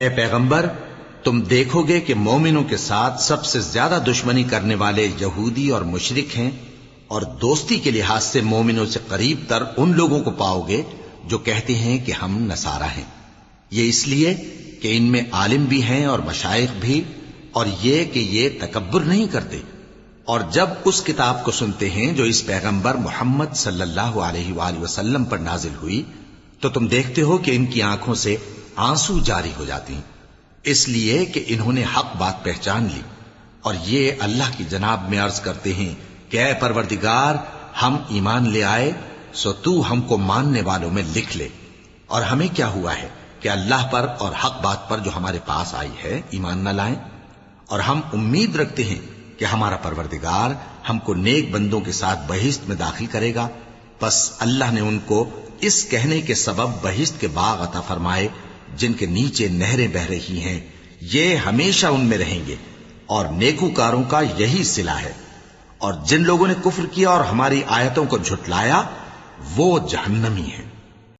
اے پیغمبر، تم دیکھو گے کہ مومنوں کے ساتھ سب سے زیادہ دشمنی کرنے والے یہودی اور مشرک ہیں، اور دوستی کے لحاظ سے مومنوں سے قریب تر ان لوگوں کو پاؤ گے جو کہتے ہیں کہ ہم نصارہ ہیں۔ یہ اس لیے کہ ان میں عالم بھی ہیں اور مشائخ بھی، اور یہ کہ یہ تکبر نہیں کرتے۔ اور جب اس کتاب کو سنتے ہیں جو اس پیغمبر محمد صلی اللہ علیہ وآلہ وسلم پر نازل ہوئی، تو تم دیکھتے ہو کہ ان کی آنکھوں سے آنسو جاری ہو جاتے ہیں، اس لیے کہ انہوں نے حق بات پہچان لی، اور یہ اللہ کی جناب میں عرض کرتے ہیں کہ اے پروردگار، ہم ایمان لے آئے سو تو ہم کو ماننے والوں میں لکھ لے۔ اور ہمیں کیا ہوا ہے کہ اللہ پر اور حق بات پر جو ہمارے پاس آئی ہے ایمان نہ لائیں؟ اور ہم امید رکھتے ہیں کہ ہمارا پروردگار ہم کو نیک بندوں کے ساتھ بہشت میں داخل کرے گا۔ پس اللہ نے ان کو اس کہنے کے سبب بہشت کے باغ عطا فرمائے جن کے نیچے نہریں بہ رہی ہیں، یہ ہمیشہ ان میں رہیں گے، اور نیکوکاروں کا یہی صلہ ہے۔ اور جن لوگوں نے کفر کیا اور ہماری آیتوں کو جھٹلایا وہ جہنمی ہیں۔